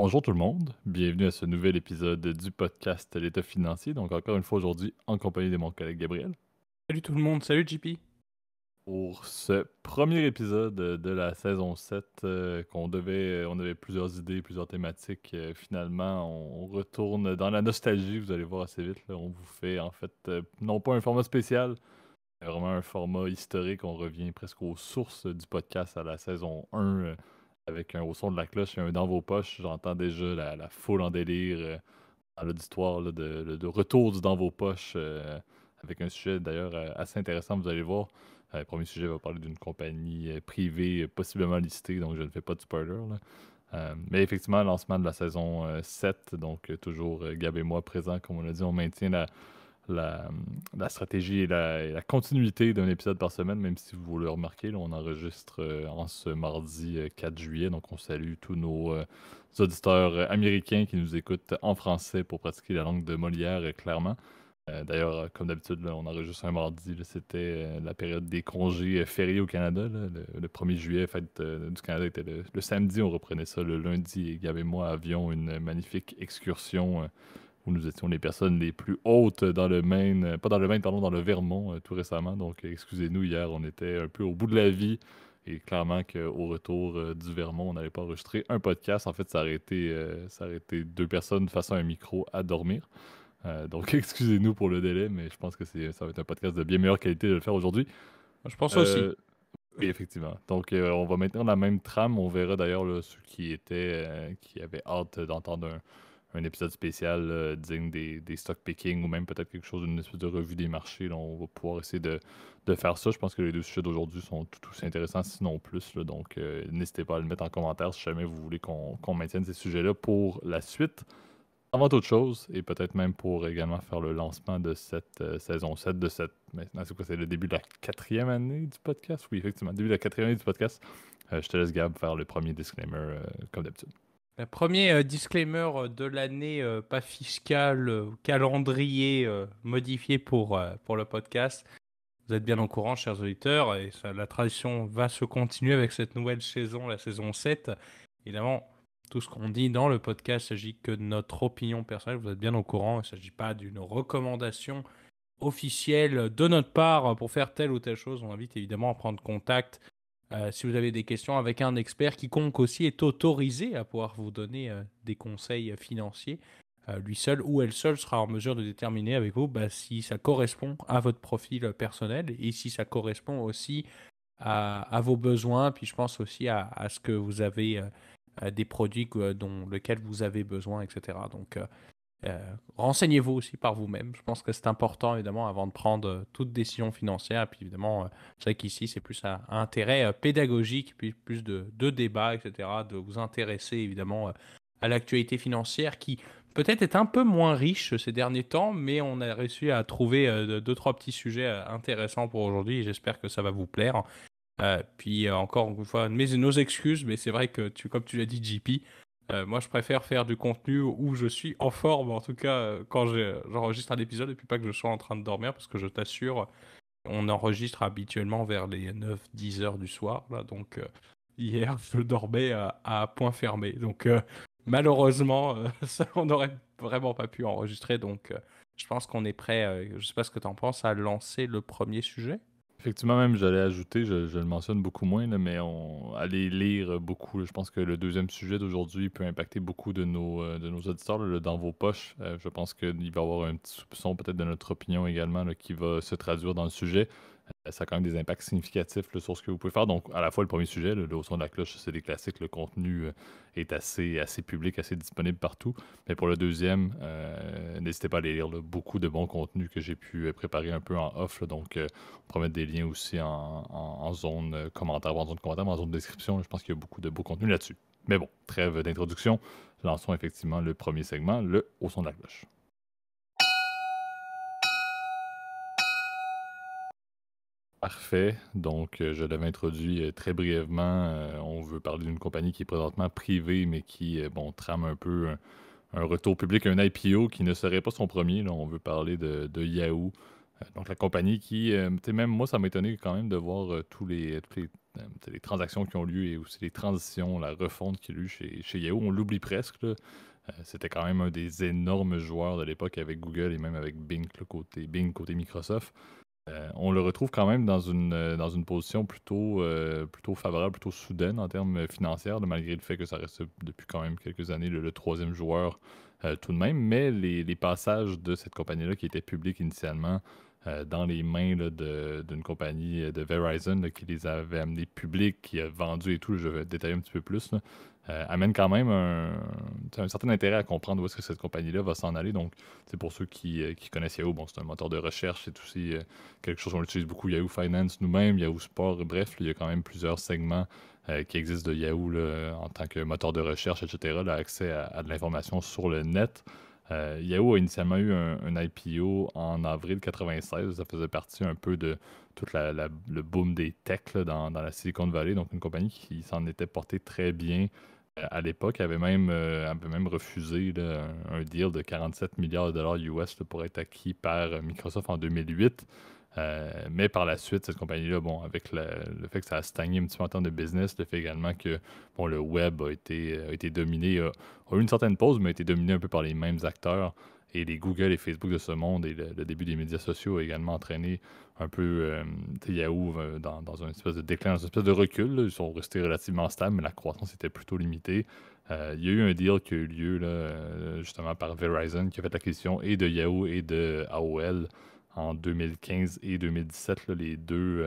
Bonjour tout le monde, bienvenue à ce nouvel épisode du podcast L'État financier. Donc encore une fois aujourd'hui en compagnie de mon collègue Gabriel. Salut tout le monde, salut JP. Pour ce premier épisode de la saison 7, on avait plusieurs idées, plusieurs thématiques. Finalement, on retourne dans la nostalgie, vous allez voir assez vite. Là. On vous fait en fait non pas un format spécial, mais vraiment un format historique. On revient presque aux sources du podcast à la saison 1 avec un au son de la cloche et un dans vos poches. J'entends déjà la foule en délire dans l'auditoire là, de retour du dans vos poches avec un sujet d'ailleurs assez intéressant, vous allez voir. Le premier sujet va parler d'une compagnie privée possiblement listée, donc je ne fais pas de spoiler. Là. Mais effectivement, lancement de la saison 7, donc toujours Gab et moi présents, comme on l'a dit, on maintient la, la stratégie et la continuité d'un épisode par semaine, même si vous le remarquez, là, on enregistre en ce mardi 4 juillet, donc on salue tous nos auditeurs américains qui nous écoutent en français pour pratiquer la langue de Molière, clairement. D'ailleurs, comme d'habitude, là, on enregistre un mardi, là, c'était la période des congés fériés au Canada. Là, le 1er juillet, fête du Canada était le samedi, on reprenait ça le lundi et Gab et moi avions une magnifique excursion où nous étions les personnes les plus hautes dans le Maine, pas dans le Maine, pardon, dans le Vermont tout récemment. Donc, excusez-nous, hier, on était un peu au bout de la vie. Et clairement qu'au retour du Vermont, on n'allait pas enregistrer un podcast. En fait, ça aurait été deux personnes face à un micro à dormir. Donc, excusez-nous pour le délai, mais je pense que ça va être un podcast de bien meilleure qualité de le faire aujourd'hui. Je pense aussi. Euh, oui, effectivement. Donc, on va maintenir la même trame. On verra d'ailleurs là, ceux qui avaient hâte d'entendre un épisode spécial digne des stock picking ou même peut-être quelque chose d'une espèce de revue des marchés. Là, on va pouvoir essayer de faire ça. Je pense que les deux sujets d'aujourd'hui sont tout aussi intéressants, sinon plus. Là. Donc, n'hésitez pas à le mettre en commentaire si jamais vous voulez qu'on maintienne ces sujets-là pour la suite. Avant toute chose, et peut-être même pour également faire le lancement de cette saison 7 de cette. Maintenant, c'est quoi? C'est le début de la quatrième année du podcast? Oui, effectivement, début de la quatrième année du podcast. Je te laisse, Gab, faire le premier disclaimer comme d'habitude. Le premier disclaimer de l'année, pas fiscal, calendrier modifié pour le podcast. Vous êtes bien au courant, chers auditeurs, et la tradition va se continuer avec cette nouvelle saison, la saison 7. Évidemment, tout ce qu'on dit dans le podcast, il s'agit que de notre opinion personnelle, vous êtes bien au courant, il ne s'agit pas d'une recommandation officielle de notre part pour faire telle ou telle chose. On invite évidemment à prendre contact si vous avez des questions avec un expert. Quiconque aussi est autorisé à pouvoir vous donner des conseils financiers. Lui seul ou elle seule sera en mesure de déterminer avec vous si ça correspond à votre profil personnel et si ça correspond aussi à vos besoins. Puis je pense aussi à ce que vous avez des produits dont lequel vous avez besoin, etc. Donc renseignez-vous aussi par vous-même. Je pense que c'est important, évidemment, avant de prendre toute décision financière. Puis évidemment, c'est vrai qu'ici, c'est plus un intérêt pédagogique, puis plus de débat, etc., de vous intéresser, évidemment, à l'actualité financière qui peut-être est un peu moins riche ces derniers temps, mais on a réussi à trouver deux, trois petits sujets intéressants pour aujourd'hui et j'espère que ça va vous plaire. Puis encore une fois, nos excuses, mais c'est vrai que, comme tu l'as dit, JP, moi je préfère faire du contenu où je suis en forme, en tout cas quand j'enregistre un épisode et puis pas que je sois en train de dormir, parce que je t'assure, on enregistre habituellement vers les 9-10 heures du soir, là, donc hier je dormais à point fermé. Donc malheureusement, ça, on n'aurait vraiment pas pu enregistrer, donc je pense qu'on est prêt, je sais pas ce que tu en penses, à lancer le premier sujet. Effectivement, même, j'allais ajouter, je le mentionne beaucoup moins, là, mais allez lire beaucoup. Là. Je pense que le deuxième sujet d'aujourd'hui peut impacter beaucoup de nos auditeurs, là, dans vos poches. Je pense qu'il va y avoir un petit soupçon peut-être de notre opinion également là, qui va se traduire dans le sujet. Ça a quand même des impacts significatifs là, sur ce que vous pouvez faire. Donc, à la fois, le premier sujet, là, le au son de la cloche, c'est des classiques. Le contenu est assez public, assez disponible partout. Mais pour le deuxième, n'hésitez pas à aller lire là, beaucoup de bons contenus que j'ai pu préparer un peu en off. Là. Donc, on pourra mettre des liens aussi en zone commentaire, en zone commentaire, mais en zone description. Là, je pense qu'il y a beaucoup de beaux contenus là-dessus. Mais bon, trêve d'introduction. Lançons effectivement le premier segment, le au son de la cloche. Parfait. Donc, je l'avais introduit très brièvement. On veut parler d'une compagnie qui est présentement privée, mais qui, bon, trame un peu un retour public, un IPO qui ne serait pas son premier. Là. On veut parler de Yahoo, Donc la compagnie qui, même moi, ça m'a étonné quand même de voir les transactions qui ont lieu et aussi les transitions, la refonte qu'il y a eu chez Yahoo. On l'oublie presque, là. C'était quand même un des énormes joueurs de l'époque avec Google et même avec Bing, côté Microsoft. On le retrouve quand même dans une position plutôt favorable, plutôt soudaine en termes financiers, là, malgré le fait que ça reste depuis quand même quelques années le troisième joueur tout de même. Mais les passages de cette compagnie-là qui était publique initialement dans les mains là, d'une compagnie de Verizon là, qui les avait amenés publics, qui a vendu et tout, je vais détailler un petit peu plus, là, amène quand même un certain intérêt à comprendre où est-ce que cette compagnie-là va s'en aller. Donc, c'est pour ceux qui connaissent Yahoo, bon, c'est un moteur de recherche, c'est aussi quelque chose qu'on utilise beaucoup, Yahoo Finance nous-mêmes, Yahoo Sport, bref, il y a quand même plusieurs segments qui existent de Yahoo là, en tant que moteur de recherche, etc., là, accès à de l'information sur le net. Yahoo a initialement eu un IPO en avril 96. Ça faisait partie un peu de tout le boom des techs là, dans la Silicon Valley. Donc, une compagnie qui s'en était portée très bien à l'époque. Avait même refusé là, un deal de 47 milliards de dollars US là, pour être acquis par Microsoft en 2008. Mais par la suite, cette compagnie-là, bon, avec le fait que ça a stagné un petit peu en termes de business, le fait également que bon, le web a été dominé, a eu une certaine pause, mais a été dominé un peu par les mêmes acteurs. Et les Google et Facebook de ce monde et le début des médias sociaux a également entraîné un peu Yahoo dans une espèce de déclin, dans une espèce de recul, là. Ils sont restés relativement stables, mais la croissance était plutôt limitée. Il y a eu un deal qui a eu lieu là, justement par Verizon qui a fait l'acquisition et de Yahoo et de AOL en 2015 et 2017, là, les deux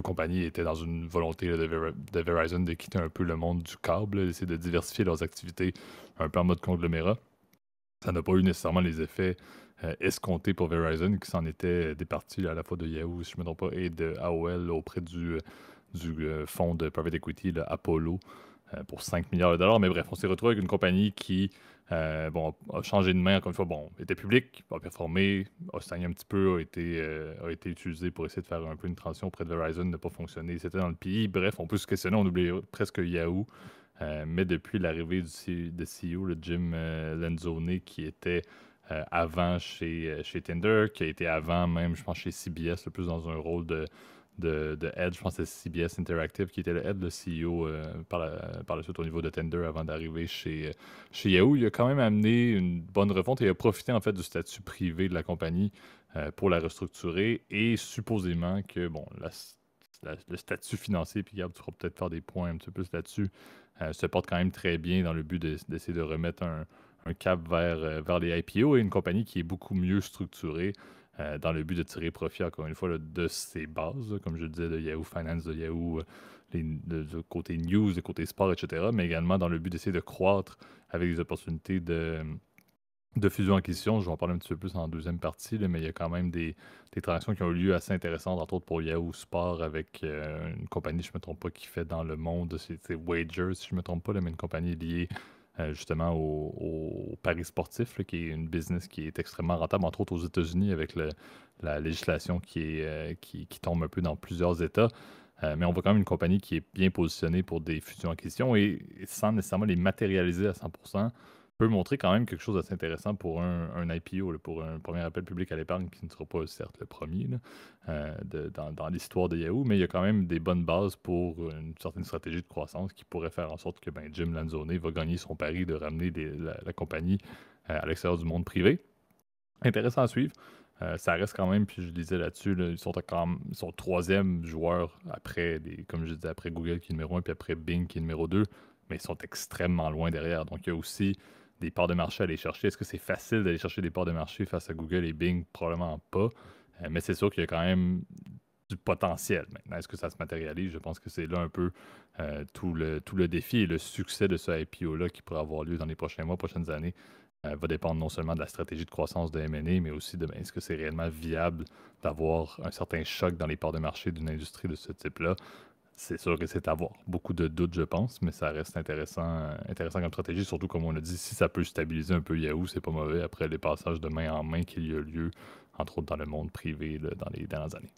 compagnies étaient dans une volonté là, de Verizon de quitter un peu le monde du câble, d'essayer de diversifier leurs activités un peu en mode conglomérat. Ça n'a pas eu nécessairement les effets escomptés pour Verizon, qui s'en était départi là, à la fois de Yahoo, si je ne me trompe pas, et de AOL auprès du fonds de private equity, le Apollo, pour 5 milliards de dollars. Mais bref, on s'est retrouvé avec une compagnie qui bon, a changé de main, encore une fois, bon, était publique, a performé, a stagné un petit peu, a été utilisé pour essayer de faire un peu une transition auprès de Verizon, n'a pas fonctionné, c'était dans le pays. Bref, on peut se questionner, on oublie presque Yahoo. Mais depuis l'arrivée de CEO, le Jim Lanzoni, qui était avant chez Tinder, qui a été avant même, je pense, chez CBS, le plus dans un rôle de head, je pense que c'est CBS Interactive qui était le head, le CEO par la suite au niveau de Tinder avant d'arriver chez Yahoo. Il a quand même amené une bonne refonte et a profité en fait du statut privé de la compagnie pour la restructurer et supposément que bon, le statut financier, puis Gab, tu feras peut-être faire des points un petit peu plus là-dessus, se porte quand même très bien dans le but d'essayer de remettre un cap vers les IPO et une compagnie qui est beaucoup mieux structurée dans le but de tirer profit, encore une fois, là, de ses bases, là, comme je le disais, de Yahoo Finance, de Yahoo, de côté news, de côté sport, etc., mais également dans le but d'essayer de croître avec des opportunités de fusion-acquisition. Je vais en parler un petit peu plus en deuxième partie, là, mais il y a quand même des transactions qui ont eu lieu assez intéressantes, entre autres pour Yahoo Sport, avec une compagnie, je ne me trompe pas, qui fait dans le monde, c'est Wagers, si je ne me trompe pas, là, mais une compagnie liée justement au paris sportif, là, qui est une business qui est extrêmement rentable, entre autres aux États-Unis, avec la législation qui tombe un peu dans plusieurs États. Mais on voit quand même une compagnie qui est bien positionnée pour des fusions-acquisitions et sans nécessairement les matérialiser à 100%, peut montrer quand même quelque chose d'assez intéressant pour un IPO, là, pour un premier appel public à l'épargne, qui ne sera pas certes le premier là, dans l'histoire de Yahoo, mais il y a quand même des bonnes bases pour une certaine stratégie de croissance qui pourrait faire en sorte que ben, Jim Lanzoni va gagner son pari de ramener la compagnie à l'extérieur du monde privé. Intéressant à suivre. Ça reste quand même, puis je disais là-dessus, là, ils sont troisième joueur après, comme je disais, après Google qui est numéro un, puis après Bing qui est numéro 2, mais ils sont extrêmement loin derrière. Donc il y a aussi des parts de marché à aller chercher. Est-ce que c'est facile d'aller chercher des parts de marché face à Google et Bing? Probablement pas. Mais c'est sûr qu'il y a quand même du potentiel. Maintenant, est-ce que ça se matérialise? Je pense que c'est là un peu tout le défi et le succès de ce IPO-là qui pourrait avoir lieu dans les prochains mois, prochaines années va dépendre non seulement de la stratégie de croissance de M&A, mais aussi de ben, est-ce que c'est réellement viable d'avoir un certain choc dans les parts de marché d'une industrie de ce type-là. C'est sûr que c'est à voir. Beaucoup de doutes, je pense, mais ça reste intéressant comme stratégie, surtout comme on a dit, si ça peut stabiliser un peu Yahoo, c'est pas mauvais après les passages de main en main qu'il y a lieu, entre autres dans le monde privé là, dans les dernières années.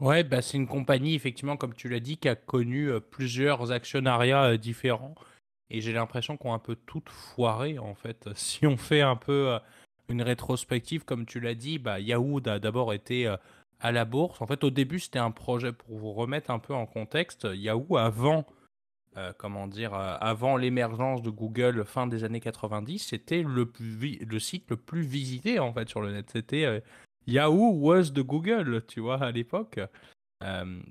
Ouais, bah, c'est une compagnie, effectivement, comme tu l'as dit, qui a connu plusieurs actionnariats différents. Et j'ai l'impression qu'on a un peu toutes foiré, en fait. Si on fait un peu une rétrospective, comme tu l'as dit, Yahoo a d'abord été à la bourse. En fait, au début, c'était un projet pour vous remettre un peu en contexte. Yahoo, avant l'émergence de Google fin des années 90, c'était le site le plus visité en fait sur le net. C'était Yahoo was de Google, tu vois, à l'époque.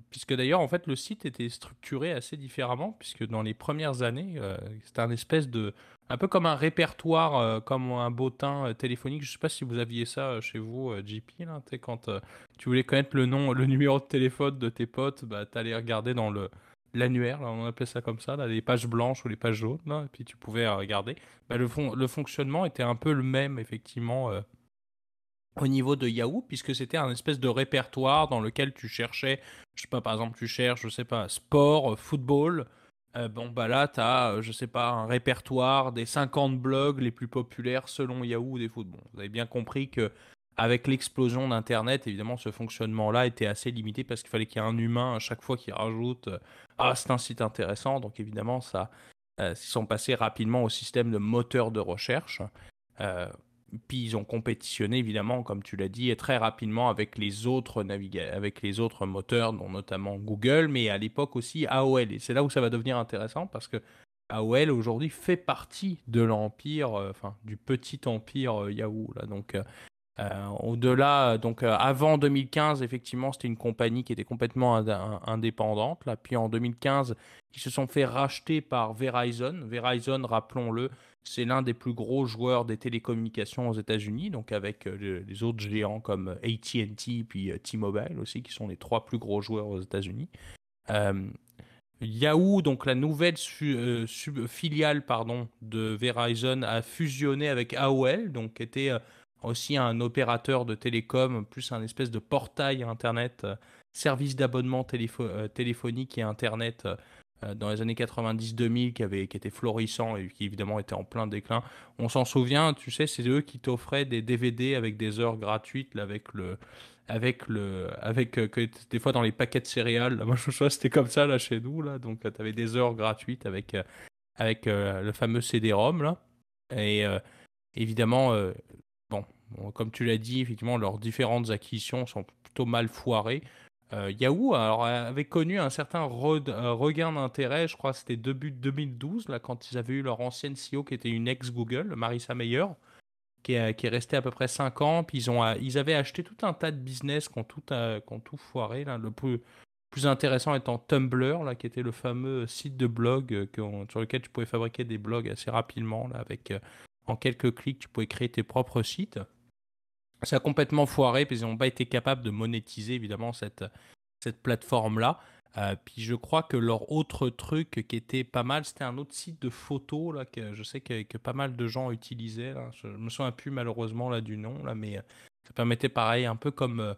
Puisque d'ailleurs, en fait, le site était structuré assez différemment, puisque dans les premières années, c'était un espèce de, un peu comme un répertoire, comme un bottin téléphonique. Je sais pas si vous aviez ça chez vous, JP, là, tu sais, quand tu voulais connaître le nom, le numéro de téléphone de tes potes, t'allais regarder dans l'annuaire, là, on appelait ça comme ça, là, les pages blanches ou les pages jaunes, là, et puis tu pouvais regarder. Le fonctionnement était un peu le même, effectivement. Au niveau de Yahoo, puisque c'était un espèce de répertoire dans lequel tu cherchais, je sais pas, par exemple, tu cherches, je sais pas, sport, football. Là, tu as, je sais pas, un répertoire des 50 blogs les plus populaires selon Yahoo des footballs. Vous avez bien compris que avec l'explosion d'Internet, évidemment, ce fonctionnement-là était assez limité parce qu'il fallait qu'il y ait un humain à chaque fois qui rajoute ah, c'est un site intéressant. Donc, évidemment, ils sont passés rapidement au système de moteur de recherche. Euh, Puis ils ont compétitionné évidemment, comme tu l'as dit, très rapidement avec avec les autres moteurs, dont notamment Google, mais à l'époque aussi AOL. Et c'est là où ça va devenir intéressant parce que AOL aujourd'hui fait partie de l'empire, du petit empire Yahoo là. Au-delà, avant 2015, effectivement, c'était une compagnie qui était complètement indépendante. Là. Puis en 2015, ils se sont fait racheter par Verizon. Verizon, rappelons-le, c'est l'un des plus gros joueurs des télécommunications aux États-Unis, donc avec les autres géants comme AT&T puis T-Mobile aussi, qui sont les trois plus gros joueurs aux États-Unis. Euh, Yahoo, donc la nouvelle filiale pardon, de Verizon, a fusionné avec AOL, donc était aussi un opérateur de télécom, plus un espèce de portail Internet, service d'abonnement téléphonique et Internet dans les années 90-2000 qui était florissant et qui évidemment était en plein déclin. On s'en souvient, tu sais, c'est eux qui t'offraient des DVD avec des heures gratuites là, des fois dans les paquets de céréales, là, moi je vois c'était comme ça là chez nous là, donc tu avais des heures gratuites avec le fameux CD-ROM là, et évidemment bon, comme tu l'as dit, effectivement leurs différentes acquisitions sont plutôt mal foirées. Yahoo alors, avait connu un certain regain d'intérêt, je crois que c'était début 2012 là quand ils avaient eu leur ancienne CEO qui était une ex-Google, Marissa Mayer, qui est resté à peu près 5 ans. Puis ils avaient acheté tout un tas de business qui ont tout foiré. Là. Le plus intéressant étant Tumblr, là, qui était le fameux site de blog sur lequel tu pouvais fabriquer des blogs assez rapidement. Là, en quelques clics, tu pouvais créer tes propres sites. Ça a complètement foiré, puis ils n'ont pas été capables de monétiser évidemment cette plateforme-là. Puis je crois que leur autre truc qui était pas mal, c'était un autre site de photos là, que je sais que pas mal de gens utilisaient. Là. Je me souviens plus malheureusement là, du nom, là, mais ça permettait pareil, un peu comme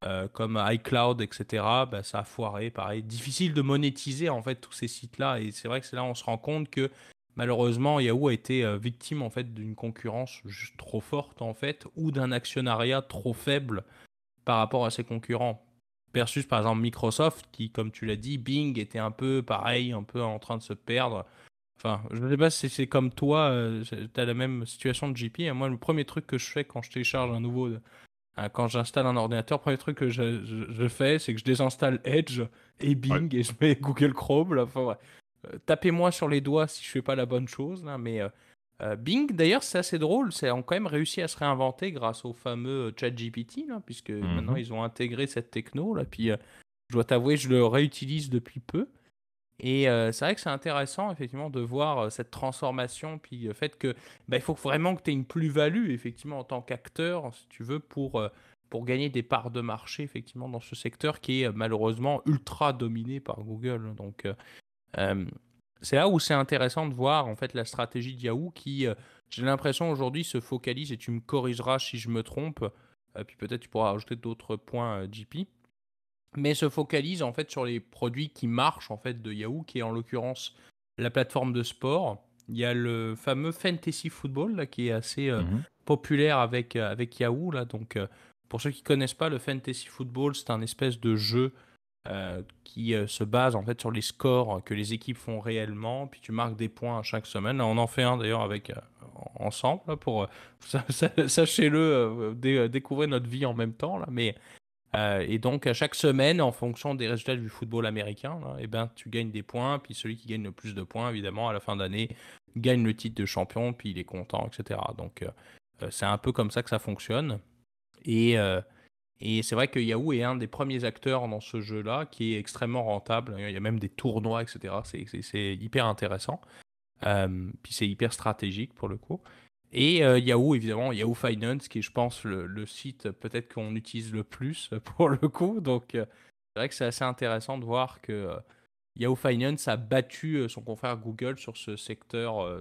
iCloud, etc. Ça a foiré, pareil. Difficile de monétiser en fait tous ces sites-là. Et c'est vrai que c'est là où on se rend compte que malheureusement Yahoo a été victime en fait d'une concurrence juste trop forte en fait, ou d'un actionnariat trop faible par rapport à ses concurrents. Versus par exemple Microsoft, qui, comme tu l'as dit, Bing était un peu pareil, un peu en train de se perdre. Enfin, je ne sais pas si c'est comme toi, tu as la même situation de JP. Moi, le premier truc que je fais quand je télécharge quand j'installe un ordinateur, le premier truc que je fais, c'est que je désinstalle Edge et Ouais. Bing et je mets Google Chrome. Là. Enfin, ouais. Tapez-moi sur les doigts si je fais pas la bonne chose, là, mais Bing, d'ailleurs, c'est assez drôle. Ils ont quand même réussi à se réinventer grâce au fameux ChatGPT, là, puisque maintenant Mhm. ils ont intégré cette techno. Là, puis je dois t'avouer, je le réutilise depuis peu. Et c'est vrai que c'est intéressant, effectivement, de voir cette transformation, puis le fait que il faut vraiment que tu aies une plus-value, effectivement, en tant qu'acteur, si tu veux, pour gagner des parts de marché, effectivement, dans ce secteur qui est malheureusement ultra dominé par Google. Euh, c'est là où c'est intéressant de voir en fait la stratégie de Yahoo qui, j'ai l'impression aujourd'hui, se focalise, et tu me corrigeras si je me trompe, puis peut-être tu pourras ajouter d'autres points, JP, mais se focalise en fait sur les produits qui marchent en fait de Yahoo, qui est en l'occurrence la plateforme de sport. Il y a le fameux Fantasy Football là, qui est assez Mhm. populaire avec Yahoo là. Pour ceux qui connaissent pas le Fantasy Football, c'est un espèce de jeu qui se base en fait sur les scores que les équipes font réellement, puis tu marques des points à chaque semaine. Là, on en fait un d'ailleurs ensemble là, pour sachez-le, découvrir notre vie en même temps là, mais et donc à chaque semaine, en fonction des résultats du football américain, là, eh ben tu gagnes des points, puis celui qui gagne le plus de points, évidemment, à la fin d'année, gagne le titre de champion, puis il est content, etc. Donc c'est un peu comme ça que ça fonctionne. Et et c'est vrai que Yahoo est un des premiers acteurs dans ce jeu-là, qui est extrêmement rentable. Il y a même des tournois, etc. C'est hyper intéressant. Puis c'est hyper stratégique pour le coup. Et Yahoo, évidemment, Yahoo Finance, qui est, je pense, le site peut-être qu'on utilise le plus pour le coup. Donc c'est vrai que c'est assez intéressant de voir que Yahoo Finance a battu son confrère Google sur ce secteur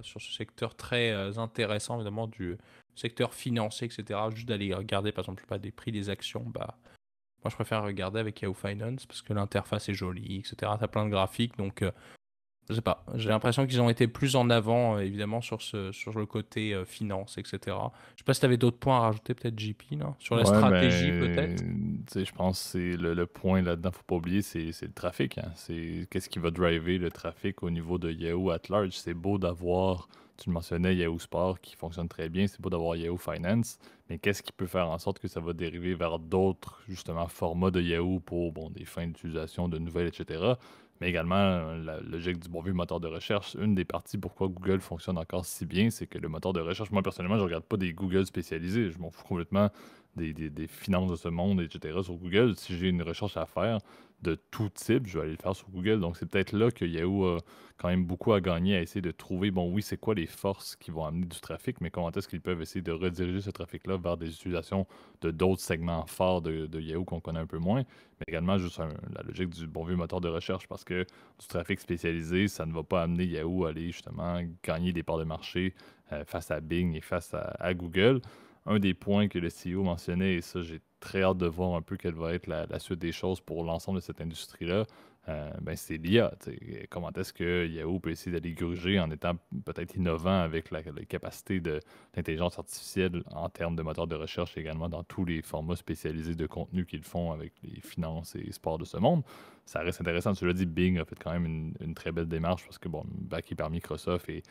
très intéressant, évidemment, du secteur financier, etc. Juste d'aller regarder, par exemple, pas des prix des actions, bah, moi je préfère regarder avec Yahoo Finance parce que l'interface est jolie, etc. T'as plein de graphiques, donc je sais pas. J'ai l'impression qu'ils ont été plus en avant, évidemment, sur le côté finance, etc. Je sais pas si tu avais d'autres points à rajouter, peut-être JP, là, sur la Ouais, stratégie, peut-être. tu sais, je pense que c'est le point là-dedans, faut pas oublier, c'est le trafic, hein. C'est qu'est-ce qui va driver le trafic au niveau de Yahoo at large. C'est beau d'avoir, tu le mentionnais, Yahoo Sport qui fonctionne très bien, c'est beau d'avoir Yahoo Finance, mais qu'est-ce qui peut faire en sorte que ça va dériver vers d'autres, justement, formats de Yahoo pour, bon, des fins d'utilisation de nouvelles, etc. Mais également, la logique du bon vieux moteur de recherche. Une des parties pourquoi Google fonctionne encore si bien, c'est que le moteur de recherche, moi personnellement, je regarde pas des Google spécialisés. Je m'en fous complètement des finances de ce monde, etc. sur Google. Si j'ai une recherche à faire de tout type, je vais aller le faire sur Google. Donc, c'est peut-être là que Yahoo a quand même beaucoup à gagner à essayer de trouver, bon, oui, c'est quoi les forces qui vont amener du trafic, mais comment est-ce qu'ils peuvent essayer de rediriger ce trafic-là vers des utilisations de d'autres segments forts de Yahoo qu'on connaît un peu moins, mais également juste la logique du bon vieux moteur de recherche, parce que du trafic spécialisé, ça ne va pas amener Yahoo à aller justement gagner des parts de marché face à Bing et face à Google. Un des points que le CEO mentionnait, et ça, j'ai très hâte de voir un peu quelle va être la suite des choses pour l'ensemble de cette industrie-là, ben, c'est l'IA. Comment est-ce que Yahoo peut essayer d'aller gruger en étant peut-être innovant avec la capacité de l'intelligence artificielle en termes de moteur de recherche également dans tous les formats spécialisés de contenu qu'ils font avec les finances et sports de ce monde. Ça reste intéressant. Tu l'as dit, Bing a fait quand même une très belle démarche parce que, bon, backé par Microsoft et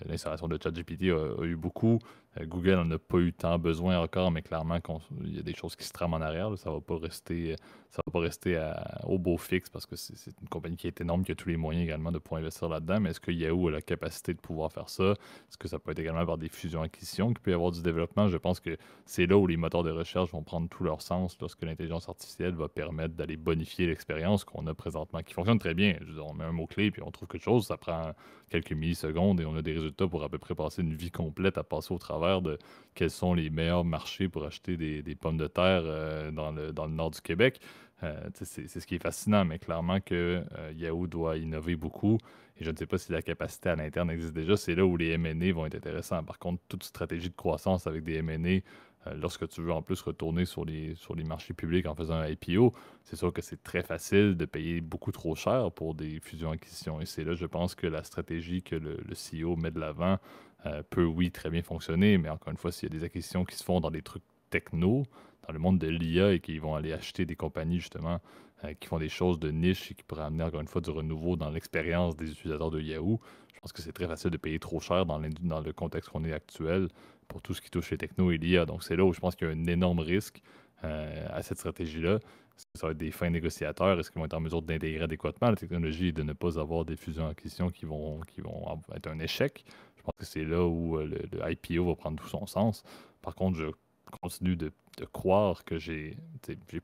l'installation de ChatGPT a eu beaucoup. Google n'en a pas eu tant besoin encore, mais clairement, il y a des choses qui se trament en arrière. Là. Ça va pas rester au beau fixe parce que c'est une compagnie qui est énorme, qui a tous les moyens également de pouvoir investir là-dedans. Mais est-ce que Yahoo a la capacité de pouvoir faire ça? Est-ce que ça peut être également par des fusions-acquisitions qu'il peut y avoir du développement? Je pense que c'est là où les moteurs de recherche vont prendre tout leur sens lorsque l'intelligence artificielle va permettre d'aller bonifier l'expérience qu'on a présentement, qui fonctionne très bien. Je veux dire, on met un mot-clé puis on trouve quelque chose, ça prend quelques millisecondes et on a des résultats pour à peu près passer une vie complète à passer au travers de quels sont les meilleurs marchés pour acheter des pommes de terre dans le nord du Québec. C'est ce qui est fascinant, mais clairement que Yahoo doit innover beaucoup. Et je ne sais pas si la capacité à l'interne existe déjà. C'est là où les M&A vont être intéressants. Par contre, toute stratégie de croissance avec des M&A, lorsque tu veux en plus retourner sur les marchés publics en faisant un IPO, c'est sûr que c'est très facile de payer beaucoup trop cher pour des fusions-acquisitions. Et c'est là, je pense, que la stratégie que le CEO met de l'avant peut, oui, très bien fonctionner. Mais encore une fois, s'il y a des acquisitions qui se font dans des trucs techno, dans le monde de l'IA et qu'ils vont aller acheter des compagnies, justement, qui font des choses de niche et qui pourraient amener, encore une fois, du renouveau dans l'expérience des utilisateurs de Yahoo, je pense que c'est très facile de payer trop cher dans le contexte qu'on est actuel pour tout ce qui touche les technos et l'IA. Donc, c'est là où je pense qu'il y a un énorme risque à cette stratégie-là. Est-ce que ça va être des fins négociateurs? Est-ce qu'ils vont être en mesure d'intégrer adéquatement la technologie et de ne pas avoir des fusions-acquisitions qui vont être un échec? Je pense que c'est là où le IPO va prendre tout son sens. Par contre, je continue de croire que j'ai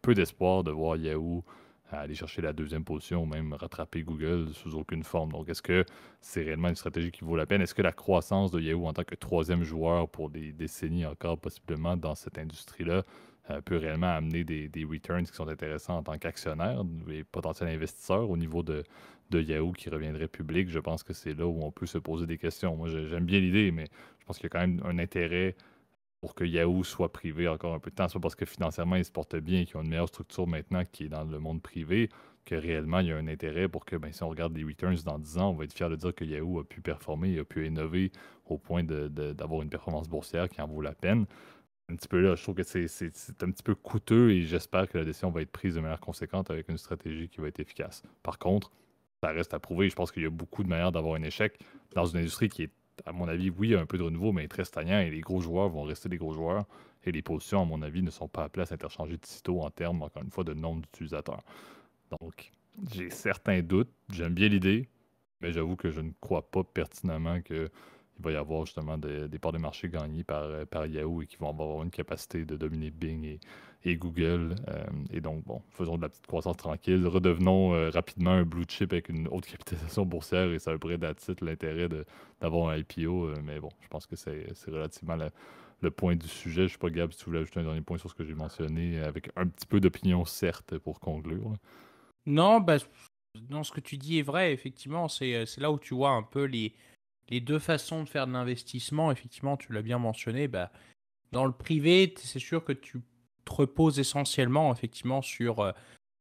peu d'espoir de voir Yahoo aller chercher la deuxième position ou même rattraper Google sous aucune forme. Donc, est-ce que c'est réellement une stratégie qui vaut la peine? Est-ce que la croissance de Yahoo en tant que troisième joueur pour des décennies encore, possiblement dans cette industrie-là, peut réellement amener des returns qui sont intéressants en tant qu'actionnaire et potentiel investisseur au niveau de Yahoo qui reviendrait public? Je pense que c'est là où on peut se poser des questions. Moi, j'aime bien l'idée, mais je pense qu'il y a quand même un intérêt pour que Yahoo soit privé encore un peu de temps, soit parce que financièrement, ils se portent bien et qu'ils ont une meilleure structure maintenant qui est dans le monde privé, que réellement, il y a un intérêt pour que, ben, si on regarde les returns dans 10 ans, on va être fier de dire que Yahoo a pu performer, a pu innover au point d'avoir une performance boursière qui en vaut la peine. Un petit peu là, je trouve que c'est un petit peu coûteux et j'espère que la décision va être prise de manière conséquente avec une stratégie qui va être efficace. Par contre, ça reste à prouver. Je pense qu'il y a beaucoup de manières d'avoir un échec dans une industrie qui est à mon avis, oui, il y a un peu de renouveau, mais il est très stagnant et les gros joueurs vont rester des gros joueurs. Et les positions, à mon avis, ne sont pas appelées à s'interchanger de sitôt en termes, encore une fois, de nombre d'utilisateurs. Donc, j'ai certains doutes. J'aime bien l'idée, mais j'avoue que je ne crois pas pertinemment qu'il va y avoir justement des parts de marché gagnées par Yahoo et qu'ils vont avoir une capacité de dominer Bing et Google. Et donc, bon, faisons de la petite croissance tranquille. Redevenons rapidement un blue chip avec une haute capitalisation boursière et ça a un peu titre l'intérêt d'avoir un IPO. Mais bon, je pense que c'est relativement le point du sujet. Je ne sais pas, Gab, si tu voulais ajouter un dernier point sur ce que j'ai mentionné, avec un petit peu d'opinion, certes, pour conclure. Non, bah, non, ce que tu dis est vrai, effectivement. C'est là où tu vois un peu les deux façons de faire de l'investissement. Effectivement, tu l'as bien mentionné. Bah, dans le privé, c'est sûr que tu te reposes essentiellement, effectivement, sur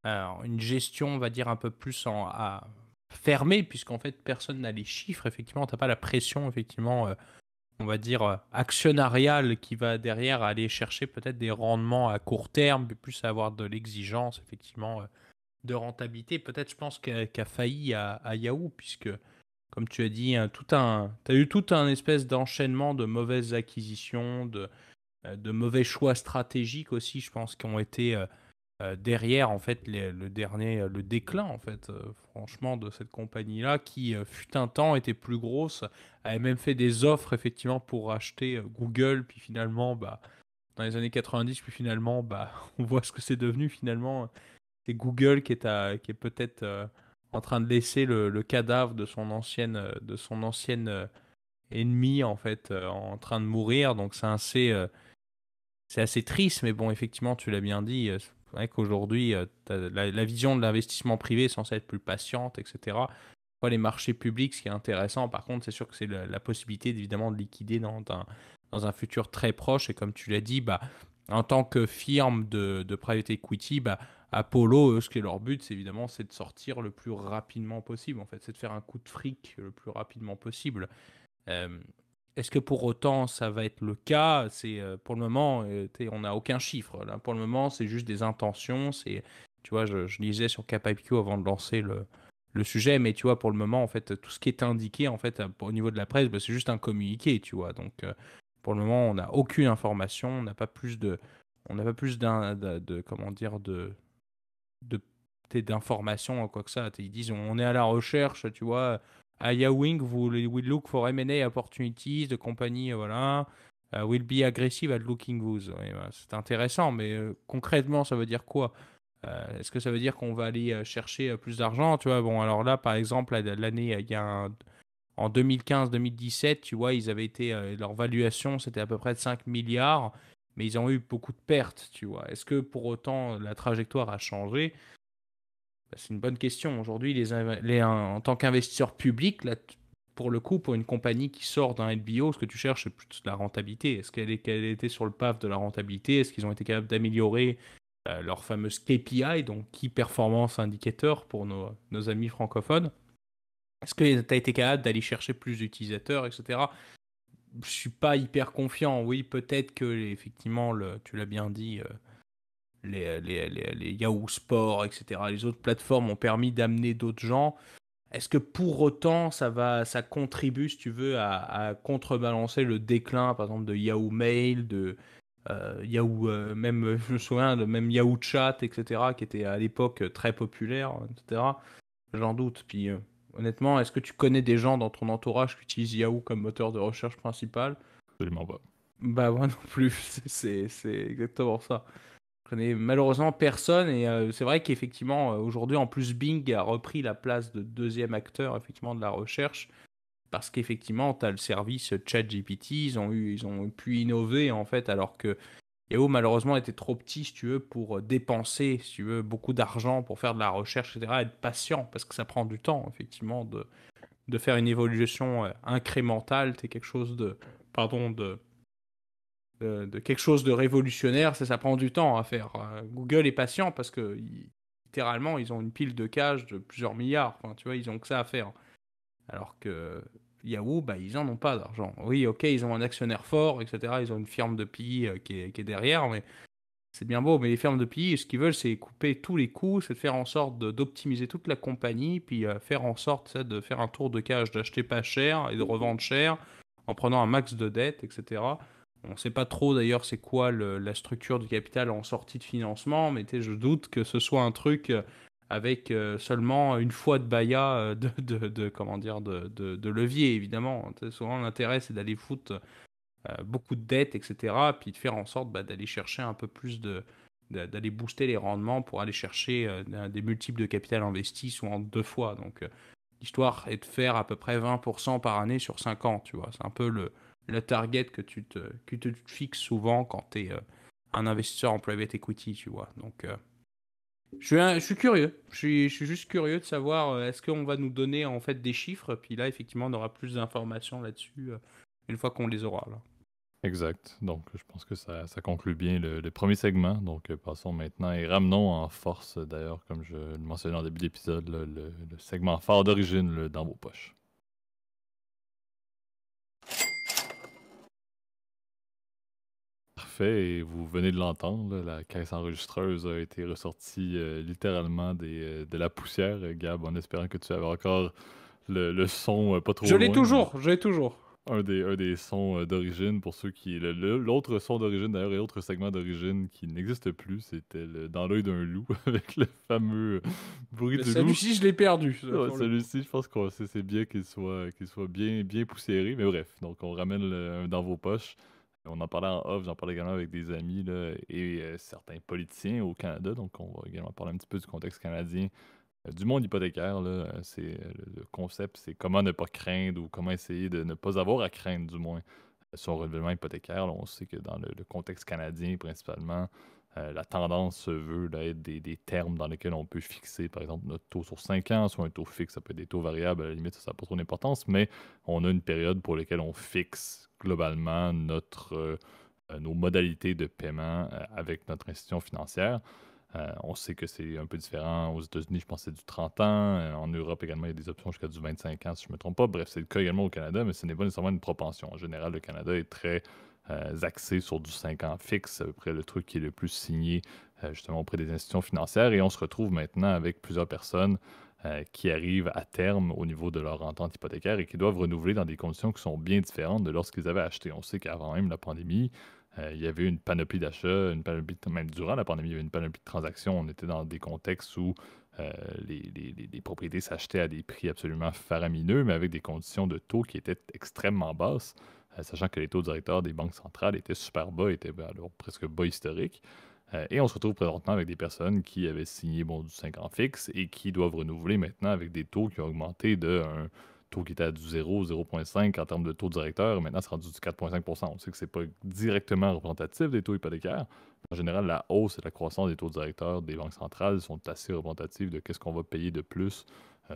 une gestion, on va dire, un peu plus fermée, puisqu'en fait, personne n'a les chiffres. Effectivement, tu n'as pas la pression, effectivement, on va dire, actionnariale qui va derrière aller chercher peut-être des rendements à court terme, mais plus avoir de l'exigence, effectivement, de rentabilité. Peut-être, je pense, qu'a failli à Yahoo, puisque, comme tu as dit, tu as eu tout un espèce d'enchaînement de mauvaises acquisitions, de mauvais choix stratégiques aussi, je pense, qui ont été derrière en fait le déclin en fait, franchement, de cette compagnie-là qui fut un temps était plus grosse, avait même fait des offres effectivement pour acheter Google, puis finalement bah dans les années 90, puis finalement bah on voit ce que c'est devenu finalement. C'est Google qui est peut-être en train de laisser le cadavre de son ancienne ennemie en fait, en train de mourir. Donc c'est assez triste, mais bon, effectivement, tu l'as bien dit. C'est vrai qu'aujourd'hui, la vision de l'investissement privé est censée être plus patiente, etc. Pas les marchés publics, ce qui est intéressant, par contre, c'est sûr que c'est la possibilité, évidemment, de liquider dans un futur très proche. Et comme tu l'as dit, bah, en tant que firme de private equity, bah, Apollo, eux, ce qui est leur but, c'est évidemment c'est de sortir le plus rapidement possible. En fait, c'est de faire un coup de fric le plus rapidement possible. Euh, Est-ce que pour autant ça va être le cas? C'est pour le moment, on n'a aucun chiffre. Là, pour le moment, c'est juste des intentions. Tu vois, je lisais sur CapIQ avant de lancer le sujet, mais tu vois, pour le moment, en fait, tout ce qui est indiqué, en fait, au niveau de la presse, bah, c'est juste un communiqué, tu vois. Donc, pour le moment, on n'a aucune information, on n'a pas plus comment dire, de d'informations ou quoi que ça. Ils disent on est à la recherche, tu vois. À Yahwing, we look for M&A opportunities, de compagnie, voilà. Will be aggressive at looking those. Ouais, voilà, c'est intéressant, mais concrètement, ça veut dire quoi? Est-ce que ça veut dire qu'on va aller chercher plus d'argent, tu vois? Bon, alors là, par exemple, l'année, en 2015-2017, tu vois, ils avaient été, leur valuation, c'était à peu près de 5 milliards, mais ils ont eu beaucoup de pertes, tu vois. Est-ce que pour autant la trajectoire a changé? Bah, c'est une bonne question. Aujourd'hui, en tant qu'investisseur public, là, pour le coup, pour une compagnie qui sort d'un LBO, ce que tu cherches, c'est plus de la rentabilité. Est-ce qu'elle était sur le path de la rentabilité? Est-ce qu'ils ont été capables d'améliorer leur fameuse KPI, donc Key Performance Indicator pour nos amis francophones? Est-ce que tu as été capable d'aller chercher plus d'utilisateurs, etc.? Je suis pas hyper confiant. Oui, peut-être que effectivement, tu l'as bien dit, les Yahoo Sport, etc., les autres plateformes ont permis d'amener d'autres gens. Est-ce que pour autant ça contribue, si tu veux, à contrebalancer le déclin, par exemple, de Yahoo Mail, de Yahoo, même, je me souviens, de même Yahoo Chat, etc., qui était à l'époque très populaire, etc. J'en doute. Puis, honnêtement, est-ce que tu connais des gens dans ton entourage qui utilisent Yahoo comme moteur de recherche principal? Absolument pas. Bah, moi non plus. C'est exactement ça. Je connais malheureusement personne et c'est vrai qu'effectivement aujourd'hui en plus Bing a repris la place de deuxième acteur effectivement de la recherche parce qu'effectivement tu as le service ChatGPT, ils ont pu innover en fait alors que Yahoo malheureusement était trop petit si tu veux pour dépenser si tu veux beaucoup d'argent pour faire de la recherche, etc., être patient parce que ça prend du temps effectivement de faire une évolution incrémentale, c'est quelque chose de pardon de quelque chose de révolutionnaire, ça prend du temps à faire. Google est patient parce que littéralement, ils ont une pile de cash de plusieurs milliards. Enfin, tu vois, ils ont que ça à faire. Alors que Yahoo, bah, ils en ont pas d'argent. Oui, ok, ils ont un actionnaire fort, etc. Ils ont une firme de PI qui est derrière, mais c'est bien beau. Mais les firmes de PI, ce qu'ils veulent, c'est couper tous les coûts, c'est de faire en sorte d'optimiser toute la compagnie, puis faire en sorte de faire un tour de cage, d'acheter pas cher et de revendre cher en prenant un max de dette, etc. On ne sait pas trop d'ailleurs c'est quoi la structure du capital en sortie de financement, mais je doute que ce soit un truc avec seulement une fois de baya comment dire, de levier, évidemment. Souvent l'intérêt c'est d'aller foutre beaucoup de dettes, etc. Puis de faire en sorte d'aller chercher un peu plus d'aller booster les rendements pour aller chercher des multiples de capital investi souvent 2 fois. Donc l'histoire est de faire à peu près 20% par année sur 5 ans, tu vois. C'est un peu le target que tu te fixes souvent quand tu es un investisseur en private equity, tu vois. Donc je suis curieux. Je suis juste curieux de savoir est-ce qu'on va nous donner en fait des chiffres, puis là effectivement on aura plus d'informations là-dessus une fois qu'on les aura là. Exact. Donc, je pense que ça conclut bien le premier segment. Donc, passons maintenant et ramenons en force, d'ailleurs, comme je le mentionnais en début d'épisode, là, le segment phare d'origine dans vos poches. Parfait, et vous venez de l'entendre, là, la caisse enregistreuse a été ressortie littéralement de la poussière, Gab, en espérant que tu avais encore le son pas trop loin. Je l'ai toujours. Un des sons d'origine pour ceux qui. L'autre son d'origine d'ailleurs et l'autre segment d'origine qui n'existe plus, c'était Dans l'œil d'un loup avec le fameux bruit Mais du loup. celui-ci, je l'ai perdu. Ouais, celui-ci, je pense que c'est bien qu'il soit bien, bien poussiéré, mais bref, donc on ramène un dans vos poches. On en parlait en off, j'en parlais également avec des amis là, et certains politiciens au Canada, donc on va également parler un petit peu du contexte canadien du monde hypothécaire, là, le concept, c'est comment ne pas craindre ou comment essayer de ne pas avoir à craindre, du moins, son renouvellement hypothécaire. Là, on sait que dans le contexte canadien, principalement, la tendance se veut là, être des termes dans lesquels on peut fixer, par exemple, notre taux sur 5 ans, soit un taux fixe, ça peut être des taux variables, à la limite, ça n'a pas trop d'importance, mais on a une période pour laquelle on fixe globalement nos modalités de paiement avec notre institution financière. On sait que c'est un peu différent aux États-Unis, je pense que c'est du 30 ans. En Europe également, il y a des options jusqu'à du 25 ans, si je ne me trompe pas. Bref, c'est le cas également au Canada, mais ce n'est pas nécessairement une propension. En général, le Canada est très axé sur du 5 ans fixe, à peu près le truc qui est le plus signé justement auprès des institutions financières. Et on se retrouve maintenant avec plusieurs personnes qui arrivent à terme au niveau de leur entente hypothécaire et qui doivent renouveler dans des conditions qui sont bien différentes de lorsqu'ils avaient acheté. On sait qu'avant même la pandémie, il y avait une panoplie d'achats, même durant la pandémie, il y avait une panoplie de transactions. On était dans des contextes où les propriétés s'achetaient à des prix absolument faramineux, mais avec des conditions de taux qui étaient extrêmement basses, sachant que les taux directeurs des banques centrales étaient super bas, étaient alors presque bas historiques. Et on se retrouve présentement avec des personnes qui avaient signé du 5 ans fixe et qui doivent renouveler maintenant avec des taux qui ont augmenté d'un taux qui était à du 0, 0,5 en termes de taux directeur. Maintenant, c'est rendu du 4,5 %. On sait que c'est pas directement représentatif des taux hypothécaires. En général, la hausse et la croissance des taux directeurs des banques centrales sont assez représentatives de ce qu'on va payer de plus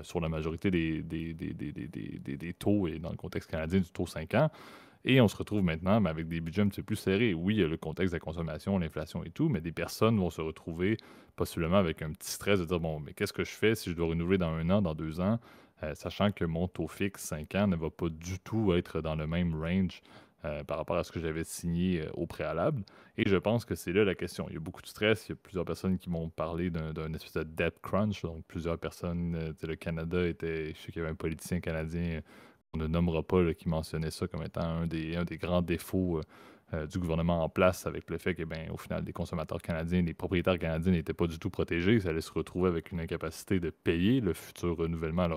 sur la majorité des taux et dans le contexte canadien du taux 5 ans. Et on se retrouve maintenant avec des budgets un petit peu plus serrés. Oui, il y a le contexte de la consommation, l'inflation et tout, mais des personnes vont se retrouver possiblement avec un petit stress de dire, bon, mais qu'est-ce que je fais si je dois renouveler dans 1 an, dans 2 ans, sachant que mon taux fixe 5 ans ne va pas du tout être dans le même range par rapport à ce que j'avais signé au préalable. Et je pense que c'est là la question. Il y a beaucoup de stress. Il y a plusieurs personnes qui m'ont parlé d'un espèce de debt crunch. Donc, plusieurs personnes, le Canada était, je sais qu'il y avait un politicien canadien on ne nommera pas, là, qui mentionnait ça comme étant un des grands défauts du gouvernement en place, avec le fait que, ben, au final, les consommateurs canadiens, les propriétaires canadiens n'étaient pas du tout protégés. Ça allait se retrouver avec une incapacité de payer le futur renouvellement.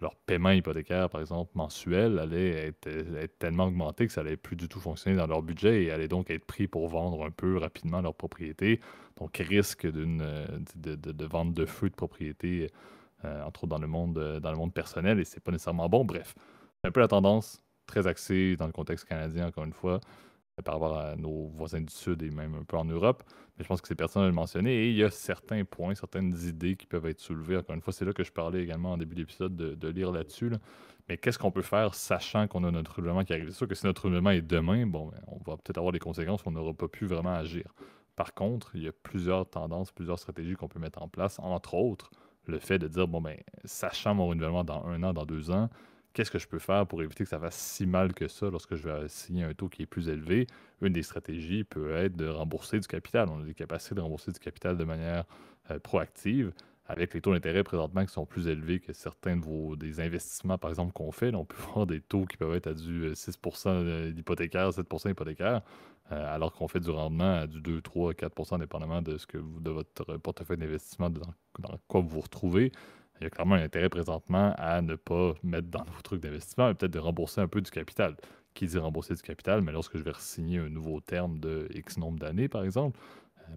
Leur paiement hypothécaire, par exemple, mensuel, allait être tellement augmenté que ça allait plus du tout fonctionner dans leur budget et allait donc être pris pour vendre un peu rapidement leur propriété. Donc, risque de vente de feu de propriété entre autres dans le monde personnel, et c'est pas nécessairement bon. Bref, c'est un peu la tendance, très axée dans le contexte canadien, encore une fois, par rapport à nos voisins du Sud et même un peu en Europe. Mais je pense que c'est pertinent de le mentionner. Et il y a certains points, certaines idées qui peuvent être soulevées. Encore une fois, c'est là que je parlais également en début d'épisode de lire là-dessus. Là. Mais qu'est-ce qu'on peut faire sachant qu'on a notre renouvellement qui arrive? C'est sûr que si notre renouvellement est demain, bon, ben, on va peut-être avoir des conséquences, on n'aura pas pu vraiment agir. Par contre, il y a plusieurs tendances, plusieurs stratégies qu'on peut mettre en place, entre autres le fait de dire, bon, ben, sachant mon renouvellement dans 1 an, dans 2 ans, qu'est-ce que je peux faire pour éviter que ça fasse si mal que ça lorsque je vais signer un taux qui est plus élevé? Une des stratégies peut être de rembourser du capital. On a des capacités de rembourser du capital de manière proactive. avec les taux d'intérêt présentement qui sont plus élevés que certains des investissements, par exemple, qu'on fait, là, on peut voir des taux qui peuvent être à du 6% d'hypothécaire, 7% hypothécaire, alors qu'on fait du rendement à du 2, 3, 4%, dépendamment de votre portefeuille d'investissement, dans quoi vous vous retrouvez. Il y a clairement un intérêt présentement à ne pas mettre dans vos trucs d'investissement, mais peut-être de rembourser un peu du capital. Qui dit rembourser du capital, mais lorsque je vais signer un nouveau terme de X nombre d'années, par exemple,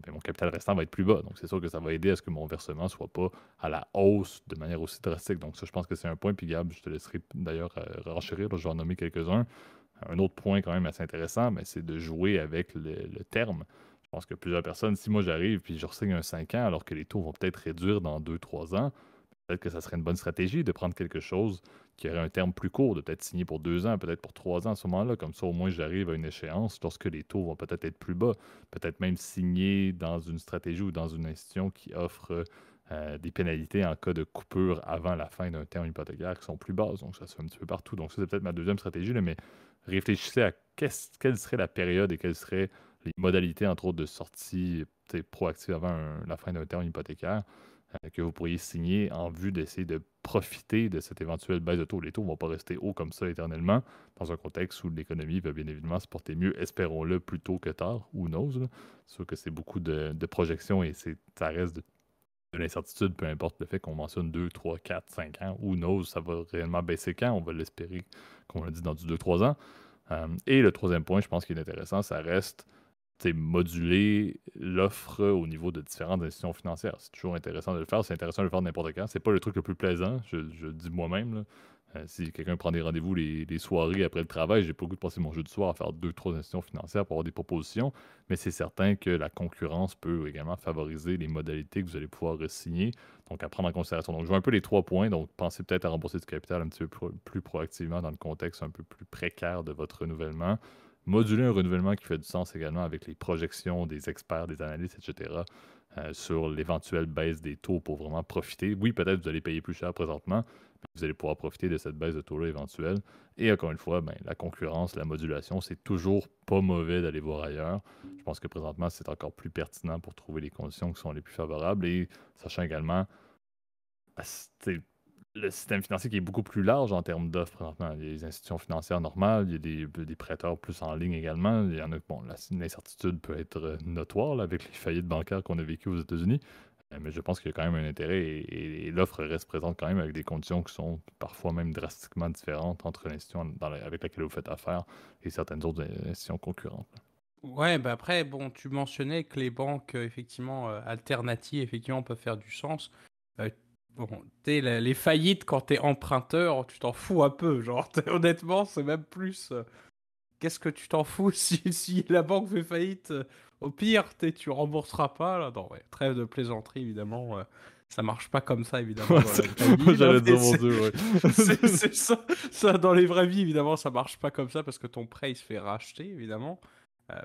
ben, mon capital restant va être plus bas. Donc, c'est sûr que ça va aider à ce que mon versement ne soit pas à la hausse de manière aussi drastique. Donc, ça, je pense que c'est un point. Puis, Gab, je te laisserai d'ailleurs renchérir. Là, je vais en nommer quelques-uns. Un autre point quand même assez intéressant, mais c'est de jouer avec le terme. Je pense que plusieurs personnes, si moi j'arrive puis je resigne un 5 ans alors que les taux vont peut-être réduire dans 2, 3 ans, peut-être que ça serait une bonne stratégie de prendre quelque chose qui aurait un terme plus court, de peut-être signer pour 2 ans, peut-être pour 3 ans à ce moment-là. Comme ça, au moins, j'arrive à une échéance lorsque les taux vont peut-être être plus bas. Peut-être même signer dans une stratégie ou dans une institution qui offre des pénalités en cas de coupure avant la fin d'un terme hypothécaire qui sont plus basses. Donc, ça se fait un petit peu partout. Donc, ça, c'est peut-être ma deuxième stratégie, là, mais réfléchissez à quelle serait la période et quelles seraient les modalités, entre autres, de sortie proactive avant la fin d'un terme hypothécaire que vous pourriez signer en vue d'essayer de profiter de cette éventuelle baisse de taux. Les taux ne vont pas rester hauts comme ça éternellement, dans un contexte où l'économie va bien évidemment se porter mieux, espérons-le, plus tôt que tard, who knows. C'est sûr que c'est beaucoup de projections et ça reste de l'incertitude, peu importe le fait qu'on mentionne 2, 3, 4, 5 ans, who knows, ça va réellement baisser quand, on va l'espérer, comme on l'a dit, dans du 2, 3 ans. Et le troisième point, je pense qu'il est intéressant, ça reste moduler l'offre au niveau de différentes institutions financières. C'est toujours intéressant de le faire. C'est intéressant de le faire n'importe quand. C'est pas le truc le plus plaisant, je le dis moi-même, là. Si quelqu'un prend des rendez-vous les soirées après le travail, j'ai pas le goût de passer mon jeu de soir à faire 2, 3 institutions financières pour avoir des propositions, mais c'est certain que la concurrence peut également favoriser les modalités que vous allez pouvoir signer, donc à prendre en considération. Donc, je vois un peu les 3 points, donc pensez peut-être à rembourser du capital un petit peu plus proactivement dans le contexte un peu plus précaire de votre renouvellement. Moduler un renouvellement qui fait du sens également avec les projections des experts, des analystes, etc., sur l'éventuelle baisse des taux pour vraiment profiter. Oui, peut-être vous allez payer plus cher présentement, mais vous allez pouvoir profiter de cette baisse de taux-là éventuelle. Et encore une fois, ben, la concurrence, la modulation, c'est toujours pas mauvais d'aller voir ailleurs. Je pense que présentement, c'est encore plus pertinent pour trouver les conditions qui sont les plus favorables. Et sachant également, le système financier qui est beaucoup plus large en termes d'offres présentement. Il y a des institutions financières normales, il y a des prêteurs plus en ligne également. Il y en a, bon, l'incertitude peut être notoire là, avec les faillites bancaires qu'on a vécues aux États-Unis. Mais je pense qu'il y a quand même un intérêt et l'offre reste présente quand même avec des conditions qui sont parfois même drastiquement différentes entre l'institution avec laquelle vous faites affaire et certaines autres institutions concurrentes. Ouais, bah après, bon, tu mentionnais que les banques, effectivement, alternatives, effectivement, peuvent faire du sens. Euh, bon, les faillites, quand t'es emprunteur, tu t'en fous un peu. Genre, honnêtement, c'est même plus. Qu'est-ce que tu t'en fous si la banque fait faillite? Au pire, tu rembourseras pas. Là. Non, ouais, trêve de plaisanterie, évidemment. Ça marche pas comme ça, évidemment, dans la vraie Moi, vie. Là, j'allais mais dire, mon Dieu, ouais. c'est ça, ça, dans les vraies vies, évidemment, ça marche pas comme ça parce que ton prêt, il se fait racheter, évidemment.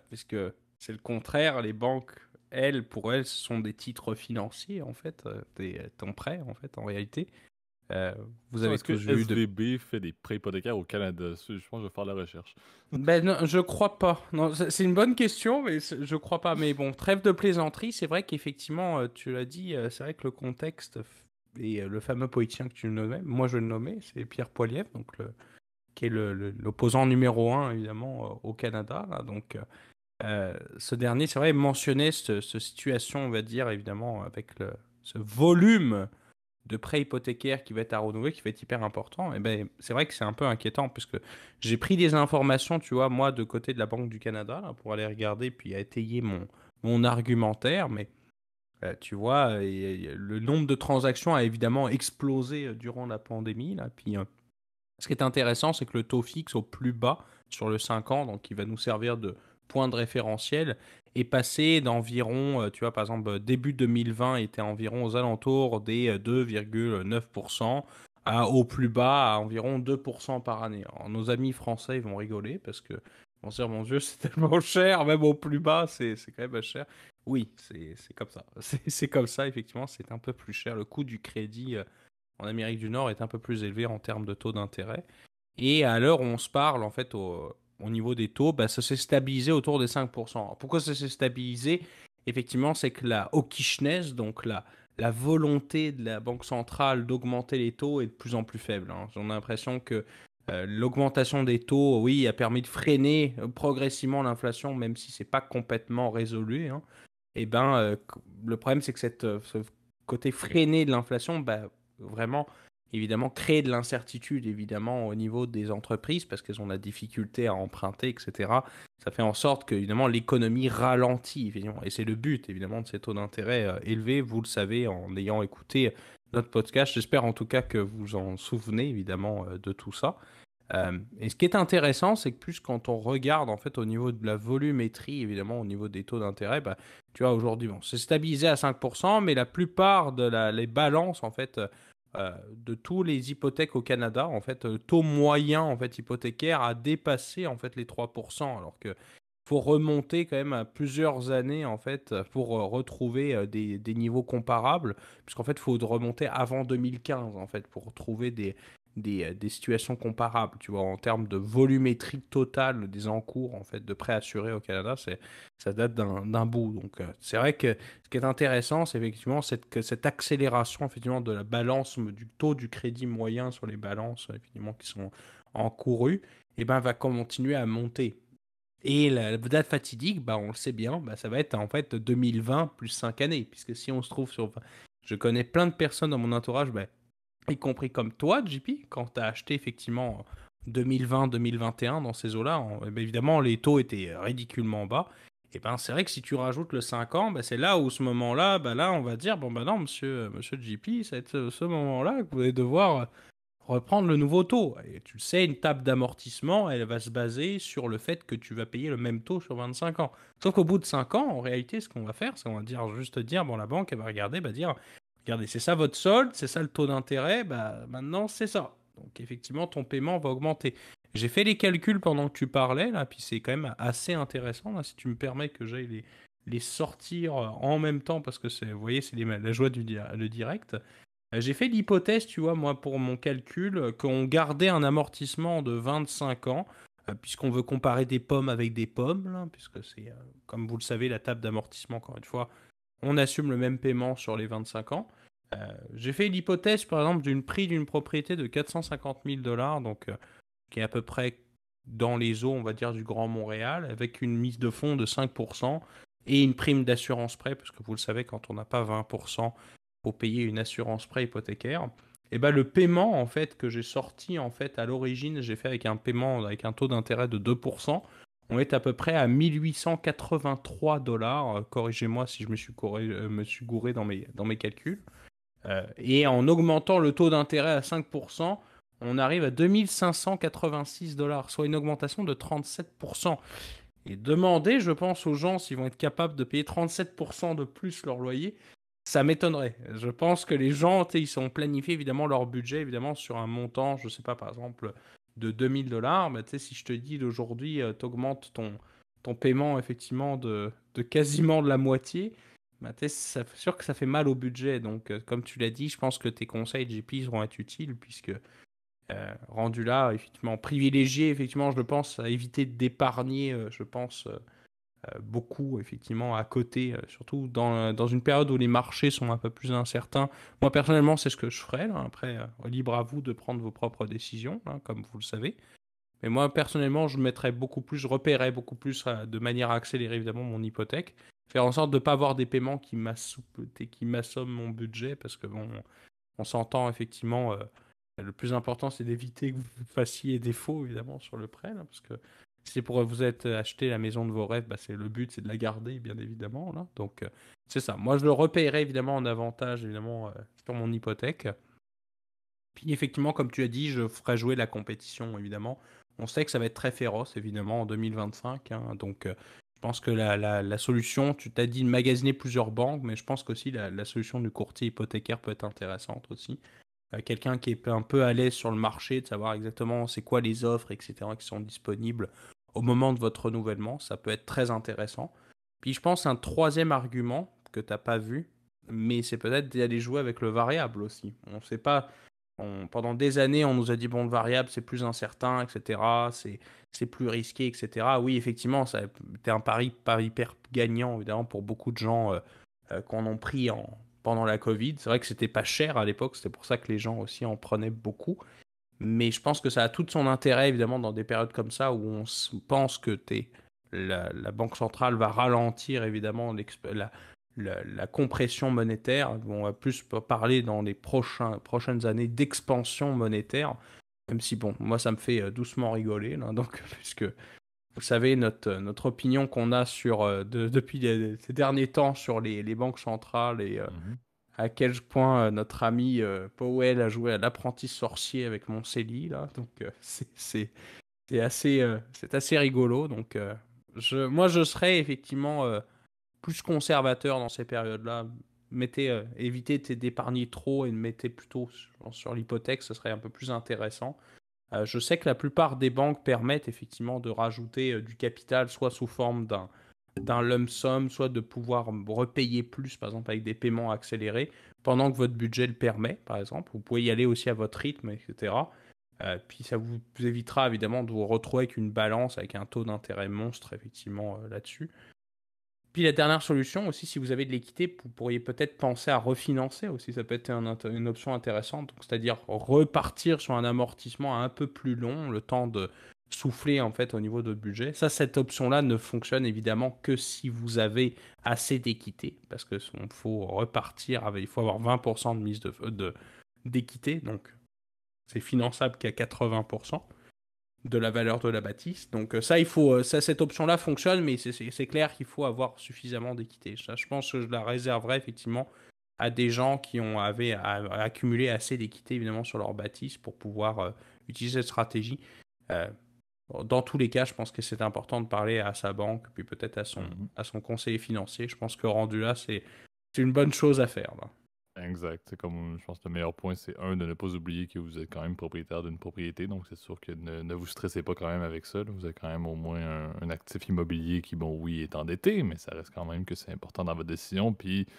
Puisque c'est le contraire, les banques, elles, pour elles, ce sont des titres financiers, en fait, ton prêt, en fait, en réalité. Euh, Vous avez Est-ce que tous vu de... SVB fait des prêts hypothécaires au Canada? Je pense que je vais faire la recherche. Ben non, je crois pas. Non, c'est une bonne question, mais je crois pas. Mais bon, trêve de plaisanterie, c'est vrai qu'effectivement, tu l'as dit, c'est vrai que le contexte et le fameux politicien que tu nommais, moi je le nommais, c'est Pierre Poilievre, donc qui est l'opposant numéro un, évidemment, au Canada. Là. Donc, ce dernier, c'est vrai, mentionnait cette situation, on va dire, évidemment, avec ce volume de prêts hypothécaires qui va être à renouveler, qui va être hyper important, et ben c'est vrai que c'est un peu inquiétant puisque j'ai pris des informations, tu vois, moi de côté de la Banque du Canada là, pour aller regarder puis étayer mon argumentaire, mais tu vois, le nombre de transactions a évidemment explosé durant la pandémie là, puis ce qui est intéressant, c'est que le taux fixe au plus bas sur le 5 ans, donc qui va nous servir de point de référentiel, est passé d'environ, tu vois, par exemple, début 2020 était environ aux alentours des 2,9% au plus bas à environ 2% par année. Alors, nos amis français vont rigoler parce que vont se dire, mon Dieu, c'est tellement cher, même au plus bas, c'est quand même cher. Oui, c'est comme ça. C'est comme ça, effectivement, c'est un peu plus cher. Le coût du crédit en Amérique du Nord est un peu plus élevé en termes de taux d'intérêt. Et à l'heure où on se parle, en fait, au niveau des taux, bah, ça s'est stabilisé autour des 5%. Alors, pourquoi ça s'est stabilisé? Effectivement, c'est que la hawkishness, donc la volonté de la Banque centrale d'augmenter les taux est de plus en plus faible. Hein. J'ai l'impression que l'augmentation des taux, oui, a permis de freiner progressivement l'inflation, même si c'est pas complètement résolu. Hein. Et ben, le problème, c'est que ce côté freiné de l'inflation, bah, vraiment, évidemment, crée de l'incertitude, évidemment, au niveau des entreprises, parce qu'elles ont la difficulté à emprunter, etc. Ça fait en sorte que, évidemment, l'économie ralentit, évidemment. Et c'est le but, évidemment, de ces taux d'intérêt élevés. Vous le savez, en ayant écouté notre podcast. J'espère en tout cas que vous en souvenez, évidemment, de tout ça. Et ce qui est intéressant, c'est que plus quand on regarde en fait au niveau de la volumétrie, évidemment au niveau des taux d'intérêt, bah, tu vois aujourd'hui, bon, c'est stabilisé à 5%, mais la plupart les balances en fait de tous les hypothèques au Canada, en fait, le taux moyen en fait hypothécaire a dépassé en fait les 3%, alors que faut remonter quand même à plusieurs années en fait pour retrouver des niveaux comparables, puisqu'en fait il faut remonter avant 2015 en fait pour retrouver des situations comparables, tu vois, en termes de volumétrie totale des encours en fait de prêts assurés au Canada, ça date d'un bout. Donc c'est vrai que ce qui est intéressant, c'est effectivement que cette accélération effectivement de la balance du taux du crédit moyen sur les balances effectivement qui sont encourues, et ben va continuer à monter. Et la date fatidique, bah, on le sait bien, bah, ça va être en fait 2020 plus 5 années, puisque si on se trouve sur... Je connais plein de personnes dans mon entourage, bah, y compris comme toi, JP, quand tu as acheté effectivement 2020-2021 dans ces eaux-là, évidemment les taux étaient ridiculement bas. Et ben c'est vrai que si tu rajoutes le 5 ans, ben, c'est là où ce moment-là, ben là on va dire, bon ben non monsieur JP, c'est ce moment-là que vous allez devoir reprendre le nouveau taux. Et tu le sais, une table d'amortissement, elle va se baser sur le fait que tu vas payer le même taux sur 25 ans. Sauf qu'au bout de 5 ans, en réalité, ce qu'on va faire, c'est qu'on va juste dire, bon, la banque, elle va regarder, va dire, regardez, c'est ça votre solde, c'est ça le taux d'intérêt, bah maintenant c'est ça. Donc effectivement, ton paiement va augmenter. J'ai fait les calculs pendant que tu parlais, là, puis c'est quand même assez intéressant, là, si tu me permets que j'aille les sortir en même temps, parce que vous voyez, c'est la joie le direct. J'ai fait l'hypothèse, tu vois, moi, pour mon calcul, qu'on gardait un amortissement de 25 ans, puisqu'on veut comparer des pommes avec des pommes, là, puisque c'est, comme vous le savez, la table d'amortissement, encore une fois, on assume le même paiement sur les 25 ans. J'ai fait l'hypothèse, par exemple, d'une prix d'une propriété de 450 000 dollars, donc qui est à peu près dans les eaux, on va dire, du Grand Montréal, avec une mise de fonds de 5% et une prime d'assurance prêt, parce que vous le savez, quand on n'a pas 20% pour payer une assurance prêt hypothécaire, et ben le paiement en fait que j'ai sorti en fait à l'origine, j'ai fait avec un paiement avec un taux d'intérêt de 2%. On est à peu près à 1883 dollars. Corrigez-moi si je me suis gouré dans mes calculs. Et en augmentant le taux d'intérêt à 5%, on arrive à 2586 dollars, soit une augmentation de 37%. Et demander, je pense, aux gens s'ils vont être capables de payer 37% de plus leur loyer, ça m'étonnerait. Je pense que les gens, ils sont planifiés évidemment leur budget, évidemment, sur un montant, je sais pas, par exemple, de 2000 dollars. Mais si je te dis d'aujourd'hui, tu augmentes ton paiement, effectivement, de quasiment de la moitié, bah, c'est sûr que ça fait mal au budget. Donc, comme tu l'as dit, je pense que tes conseils, JP, vont être utiles, puisque rendu là, effectivement, privilégié, effectivement, je pense, à éviter d'épargner, je pense, beaucoup, effectivement, à côté, surtout dans une période où les marchés sont un peu plus incertains. Moi, personnellement, c'est ce que je ferais. Là. Après, libre à vous de prendre vos propres décisions, hein, comme vous le savez. Mais moi, personnellement, je mettrais beaucoup plus, je repérerais beaucoup plus de manière à accélérer, évidemment, mon hypothèque. Faire en sorte de ne pas avoir des paiements qui m'assomment mon budget, parce que, bon, on s'entend, effectivement, le plus important, c'est d'éviter que vous fassiez défaut, évidemment, sur le prêt, là, parce que si c'est pour vous être acheté la maison de vos rêves, bah, le but, c'est de la garder, bien évidemment. Là. Donc, c'est ça. Moi, je le repayerai, évidemment, en avantage, évidemment, sur mon hypothèque. Puis, effectivement, comme tu as dit, je ferai jouer la compétition, évidemment. On sait que ça va être très féroce, évidemment, en 2025. Hein, donc, je pense que la solution, tu t'as dit de magasiner plusieurs banques, mais je pense qu'aussi la solution du courtier hypothécaire peut être intéressante aussi. Quelqu'un qui est un peu à l'aise sur le marché, de savoir exactement c'est quoi les offres, etc., qui sont disponibles au moment de votre renouvellement, ça peut être très intéressant. Puis je pense un troisième argument que tu n'as pas vu, mais c'est peut-être d'aller jouer avec le variable aussi. On ne sait pas, pendant des années, on nous a dit, bon, le variable, c'est plus incertain, etc., c'est plus risqué, etc. Oui, effectivement, c'était un pari pas hyper gagnant, évidemment, pour beaucoup de gens qui en ont pris pendant la Covid. C'est vrai que c'était pas cher à l'époque, c'était pour ça que les gens aussi en prenaient beaucoup. Mais je pense que ça a tout son intérêt, évidemment, dans des périodes comme ça où on pense que la Banque centrale va ralentir, évidemment, la compression monétaire. On va plus parler dans les prochaines années d'expansion monétaire, même si, bon, moi, ça me fait doucement rigoler, là, donc, puisque vous savez, notre opinion qu'on a depuis ces derniers temps sur les banques centrales et Mhm. à quel point notre ami Powell a joué à l'apprenti sorcier avec Moncelli, là. Donc, c'est assez rigolo. Donc, moi, je serais effectivement plus conservateur dans ces périodes-là. Évitez d'épargner trop et mettez plutôt sur l'hypothèque, ce serait un peu plus intéressant. Je sais que la plupart des banques permettent effectivement de rajouter du capital, soit sous forme d'un lump sum, soit de pouvoir repayer plus, par exemple avec des paiements accélérés, pendant que votre budget le permet, par exemple. Vous pouvez y aller aussi à votre rythme, etc. Puis ça vous évitera évidemment de vous retrouver avec une balance, avec un taux d'intérêt monstre, effectivement, là-dessus. Puis la dernière solution aussi, si vous avez de l'équité, vous pourriez peut-être penser à refinancer aussi. Ça peut être une option intéressante. Donc, c'est-à-dire repartir sur un amortissement un peu plus long, le temps de souffler en fait au niveau de votre budget. Ça, cette option-là ne fonctionne évidemment que si vous avez assez d'équité, parce que faut repartir il faut avoir 20% de mise d'équité, donc c'est finançable qu'à 80% de la valeur de la bâtisse. Donc ça, cette option-là fonctionne, mais c'est clair qu'il faut avoir suffisamment d'équité. Ça, je pense que je la réserverai effectivement à des gens qui avaient accumulé assez d'équité évidemment sur leur bâtisse pour pouvoir utiliser cette stratégie. Euh, dans tous les cas, je pense que c'est important de parler à sa banque, puis peut-être Mhm. à son conseiller financier. Je pense que rendu là, c'est une bonne chose à faire, là. Exact. C'est comme, je pense que le meilleur point, c'est un, de ne pas oublier que vous êtes quand même propriétaire d'une propriété. Donc, c'est sûr que ne vous stressez pas quand même avec ça, là. Vous avez quand même au moins un actif immobilier qui, bon, oui, est endetté, mais ça reste quand même que c'est important dans votre décision. Puis, tu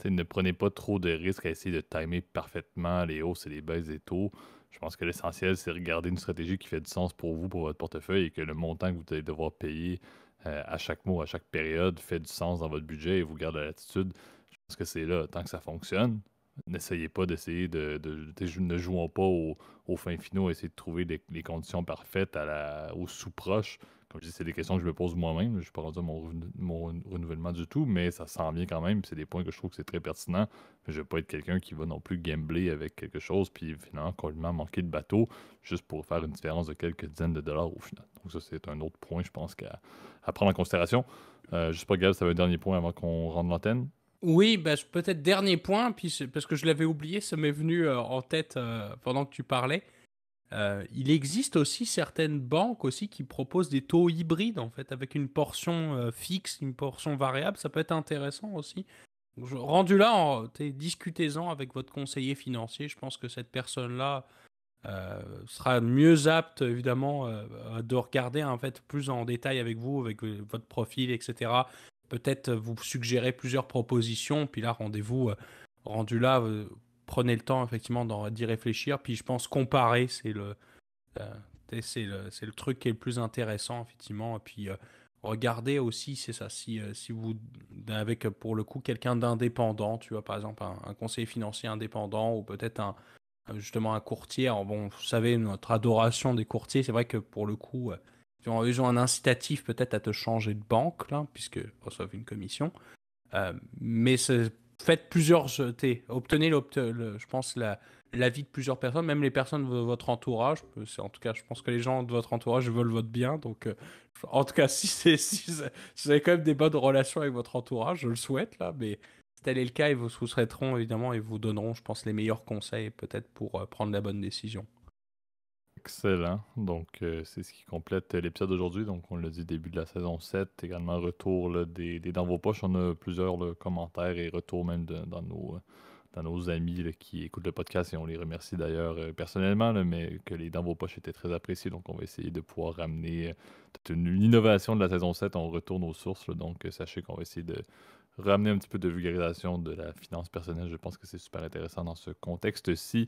sais, ne prenez pas trop de risques à essayer de timer parfaitement les hausses et les baisses des taux. Je pense que l'essentiel, c'est de regarder une stratégie qui fait du sens pour vous, pour votre portefeuille, et que le montant que vous allez devoir payer à chaque mois, à chaque période, fait du sens dans votre budget et vous garde la latitude. Je pense que c'est là, tant que ça fonctionne. N'essayez pas d'essayer ne jouons pas aux fins finaux, essayer de trouver les conditions parfaites au sous-proche. Comme je dis, c'est des questions que je me pose moi-même. Je ne suis pas rendu à mon renouvellement du tout, mais ça s'en vient quand même. C'est des points que je trouve que c'est très pertinent. Je ne vais pas être quelqu'un qui va non plus gambler avec quelque chose, puis finalement complètement manquer de bateau, juste pour faire une différence de quelques dizaines de dollars au final. Donc ça, c'est un autre point, je pense, à prendre en considération. Je sais pas, Gab, ça va un dernier point avant qu'on rende l'antenne. Oui, bah, peut-être dernier point, puis parce que je l'avais oublié, ça m'est venu en tête pendant que tu parlais. Il existe aussi certaines banques aussi qui proposent des taux hybrides en fait, avec une portion fixe, une portion variable. Ça peut être intéressant aussi. Rendu là, discutez-en avec votre conseiller financier. Je pense que cette personne-là sera mieux apte évidemment de regarder en fait plus en détail avec vous, avec votre profil, etc. Peut-être vous suggérer plusieurs propositions, puis là rendez-vous rendu là, prenez le temps effectivement d'y réfléchir, puis je pense comparer euh, c'est le truc qui est le plus intéressant effectivement, et puis regardez aussi c'est ça si vous avec pour le coup quelqu'un d'indépendant, tu vois par exemple un conseiller financier indépendant ou peut-être justement un courtier. Alors bon, vous savez, notre adoration des courtiers, c'est vrai que pour le coup, ils ont un incitatif peut-être à te changer de banque, là, puisqu'ils reçoivent une commission. Mais faites obtenez, je pense, l'avis de plusieurs personnes, même les personnes de votre entourage. En tout cas, je pense que les gens de votre entourage veulent votre bien. Donc, en tout cas, si vous avez quand même des bonnes relations avec votre entourage, je le souhaite, là, mais si tel est le cas, ils vous souhaiteront évidemment et vous donneront, je pense, les meilleurs conseils peut-être pour prendre la bonne décision. Excellent. Donc, c'est ce qui complète l'épisode d'aujourd'hui. Donc, on l'a dit, début de la saison 7. Également, retour là, des Dans vos poches. On a plusieurs là, commentaires et retours même dans nos amis là, qui écoutent le podcast. Et on les remercie d'ailleurs personnellement, là, mais que les Dans vos poches étaient très appréciés. Donc, on va essayer de pouvoir ramener peut-être une innovation de la saison 7. On retourne aux sources, là. Donc, sachez qu'on va essayer de ramener un petit peu de vulgarisation de la finance personnelle. Je pense que c'est super intéressant dans ce contexte-ci.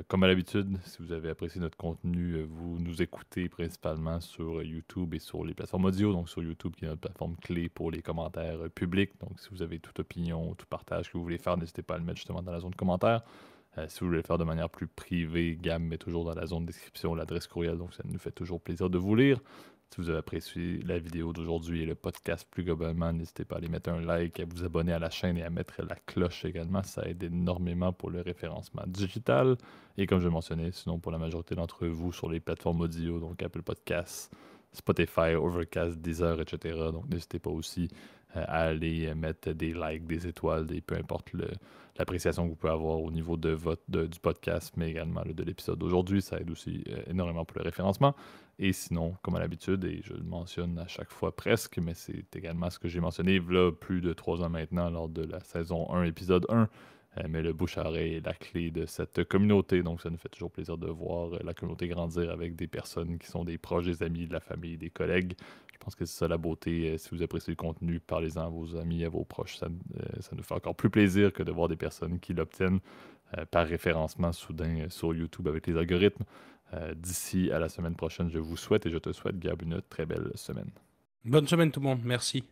Comme à l'habitude, si vous avez apprécié notre contenu, vous nous écoutez principalement sur YouTube et sur les plateformes audio, donc sur YouTube qui est notre plateforme clé pour les commentaires publics. Donc si vous avez toute opinion, tout partage que vous voulez faire, n'hésitez pas à le mettre justement dans la zone commentaire. Si vous voulez le faire de manière plus privée, Gab met toujours dans la zone description l'adresse courriel, donc ça nous fait toujours plaisir de vous lire. Si vous avez apprécié la vidéo d'aujourd'hui et le podcast plus globalement, n'hésitez pas à aller mettre un like, à vous abonner à la chaîne et à mettre la cloche également. Ça aide énormément pour le référencement digital. Et comme je le mentionnais, sinon pour la majorité d'entre vous sur les plateformes audio, donc Apple Podcasts, Spotify, Overcast, Deezer, etc. Donc n'hésitez pas aussi à aller mettre des likes, des étoiles, et peu importe l'appréciation que vous pouvez avoir au niveau du podcast, mais également de l'épisode d'aujourd'hui. Ça aide aussi énormément pour le référencement. Et sinon, comme à l'habitude, et je le mentionne à chaque fois presque, mais c'est également ce que j'ai mentionné là, plus de 3 ans maintenant lors de la saison 1, épisode 1. Mais le bouche-à-oreille est la clé de cette communauté, donc ça nous fait toujours plaisir de voir la communauté grandir avec des personnes qui sont des proches, des amis, de la famille, des collègues. Je pense que c'est ça la beauté. Si vous appréciez le contenu, parlez-en à vos amis, à vos proches. Ça nous fait encore plus plaisir que de voir des personnes qui l'obtiennent par référencement soudain sur YouTube avec les algorithmes. D'ici à la semaine prochaine, je vous souhaite et je te souhaite, Gab, une très belle semaine. Bonne semaine tout le monde, merci.